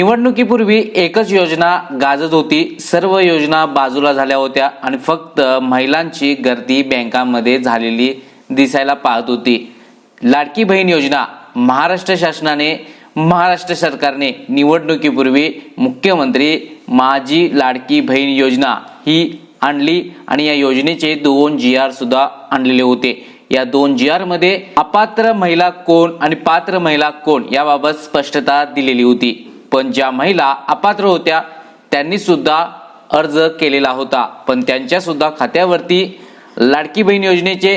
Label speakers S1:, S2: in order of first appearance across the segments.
S1: निवडणुकीपूर्वी एकच योजना गाजत होती, सर्व योजना बाजूला झाल्या होत्या आणि फक्त महिलांची गर्दी बँकांमध्ये झालेली दिसायला पाहत होती। लाडकी बहीण योजना महाराष्ट्र शासनाने महाराष्ट्र सरकारने निवडणुकीपूर्वी मुख्यमंत्री माझी लाडकी बहीण योजना ही आणली आणि या योजनेचे 2 GR सुद्धा आणलेले होते। या 2 GR मध्ये अपात्र महिला कोण आणि पात्र महिला कोण याबाबत स्पष्टता दिलेली होती। पण ज्या महिला अपात्र होत्या त्यांनी सुद्धा अर्ज केलेला होता, पण त्यांच्या सुद्धा खात्यावरती लाडकी बहीण योजनेचे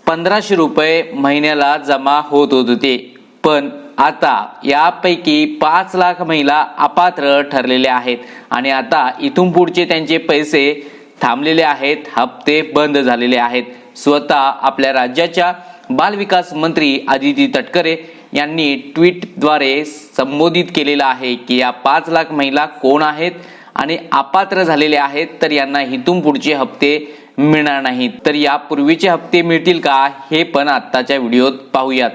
S1: 1500 रुपये महिन्याला जमा होत होते। पण आता यापैकी 5 लाख महिला अपात्र ठरलेल्या आहेत आणि आता इथून पुढचे त्यांचे पैसे थांबलेले आहेत, हप्ते बंद झालेले आहेत। स्वतः आपल्या राज्याच्या बालविकास मंत्री आदिती तटकरे यांनी ट्विटद्वारे संबोधित केलेलं आहे की या 5 लाख महिला कोण आहेत आणि अपात्र झालेले आहेत, तर यांना इथून पुढचे हप्ते मिळणार नाहीत। तर यापूर्वीचे हप्ते मिळतील का हे पण आत्ताच्या व्हिडिओत पाहूयात।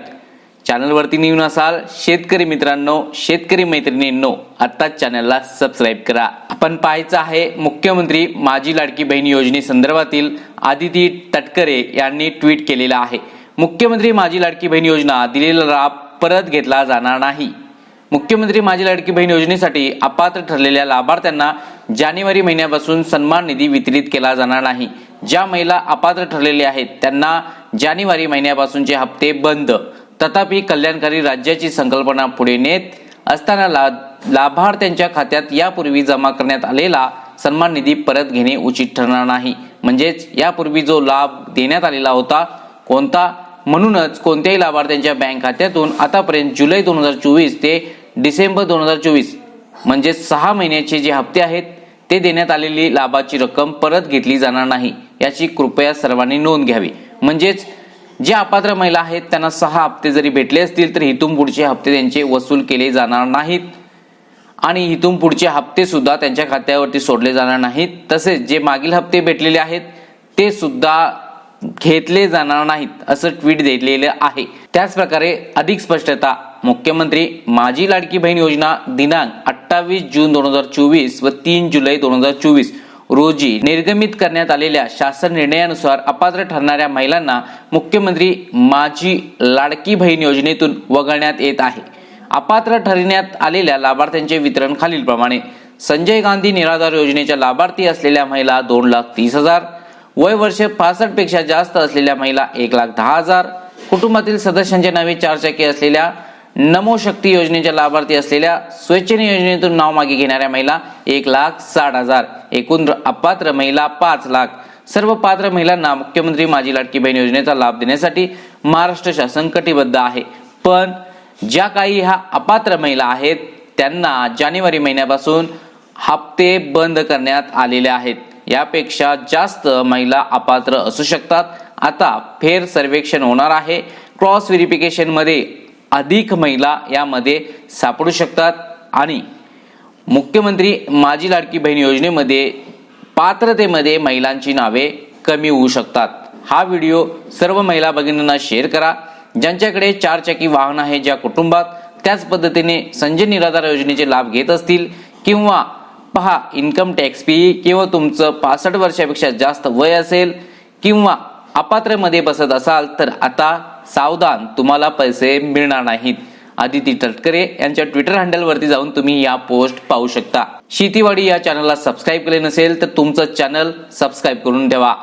S1: चॅनलवरती नवीन असाल शेतकरी मित्रांनो, शेतकरी मैत्रिणींनो, आत्ताच चॅनलला सबस्क्राईब करा। आपण पाहायचं आहे मुख्यमंत्री माझी लाडकी बहीण योजनेसंदर्भातील आदिती तटकरे यांनी ट्विट केलेलं आहे। मुख्यमंत्री माझी लाडकी बहीण योजना दिलेला लाभ परत घेतला जाणार नाही। मुख्यमंत्री माझी लाडकी बहीण योजनेसाठी अपात्र ठरलेल्या लाभार्थ्यांना जानेवारी महिन्यापासून सन्मान निधी वितरित केला जाणार नाही। ज्या महिला अपात्र ठरलेल्या आहेत त्यांना जानेवारी महिन्यापासूनचे हप्ते बंद। तथापि कल्याणकारी राज्याची संकल्पना पुढे नेत असताना लाभार्थ्यांच्या खात्यात यापूर्वी जमा करण्यात आलेला सन्मान निधी परत घेणे उचित ठरणार नाही। म्हणजेच यापूर्वी जो लाभ देण्यात आलेला होता कोणता, म्हणूनच कोणत्याही लाभार्थ्यांच्या बँक खात्यातून आतापर्यंत जुलै 2024 ते डिसेंबर 2024 म्हणजे 6 महिन्याचे जे हप्ते आहेत ते देण्यात आलेली लाभाची रक्कम परत घेतली जाणार नाही, याची कृपया सर्वांनी नोंद घ्यावी। म्हणजेच जे अपात्र महिला आहेत त्यांना 6 हप्ते जरी भेटले असतील तर इथून पुढचे हप्ते त्यांचे वसूल केले जाणार नाहीत आणि इथून पुढचे हप्ते सुद्धा त्यांच्या खात्यावरती सोडले जाणार नाहीत। तसेच जे मागील हप्ते भेटलेले आहेत ते सुद्धा घेतले जाणार नाहीत असं ट्विट दिलेलं आहे। त्याच प्रकारे अधिक स्पष्टता मुख्यमंत्री माझी लाडकी बहीण योजना दिनांक 28 जून 2024 व 3 जुलै 2024 रोजी निर्गमित करण्यात आलेल्या शासन निर्णयानुसार अपात्र ठरणाऱ्या महिलांना मुख्यमंत्री माझी लाडकी बहीण योजनेतून वगळण्यात येत आहे। अपात्र ठरविण्यात आलेल्या लाभार्थ्यांचे वितरण खालीलप्रमाणे: संजय गांधी निराधार योजनेच्या लाभार्थी असलेल्या महिला 2,30,000, वय वर्ष 65 पेक्षा जास्त असलेल्या महिला 1,10,000, कुटुंबातील सदस्यांच्या नावे 4 चाकी असलेल्या, नमो शक्ती योजनेच्या लाभार्थी असलेल्या, स्वेच्छेने योजनेतून नाव मागे घेणाऱ्या महिला 1,60,000, एकूण अपात्र महिला 5 लाख। सर्व पात्र महिलांना मुख्यमंत्री माझी लाडकी बहीण योजनेचा लाभ देण्यासाठी महाराष्ट्र शासन कटिबद्ध आहे। पण ज्या काही ह्या अपात्र महिला आहेत त्यांना जानेवारी महिन्यापासून हप्ते बंद करण्यात आलेले आहेत। यापेक्षा जास्त महिला अपात्र असू शकतात। आता फेर सर्वेक्षण होणार आहे। क्रॉस व्हेरिफिकेशन मध्ये अधिक महिला यामध्ये सापडू शकतात आणि मुख्यमंत्री माझी लाडकी बहीण योजनेमध्ये पात्रतेमध्ये महिलांची नावे कमी होऊ शकतात। हा व्हिडिओ सर्व महिला भगिनींना शेअर करा ज्यांच्याकडे 4 चाकी वाहन आहे, ज्या कुटुंबात त्याच पद्धतीने संजय निराधार योजनेचे लाभ घेत असतील किंवा पहा इन्कम टॅक्स फी किंवा तुमचं 65 वर्षापेक्षा जास्त वय असेल किंवा अपात्र मध्ये बसत असाल तर आता सावधान, तुम्हाला पैसे मिळणार नाहीत। आदिती तटकरे यांच्या ट्विटर हँडलवरती जाऊन तुम्ही या पोस्ट पाहू शकता। शेतीवाडी या चॅनलला सबस्क्राईब केले नसेल तर तुमचं चॅनल सबस्क्राईब करून ठेवा।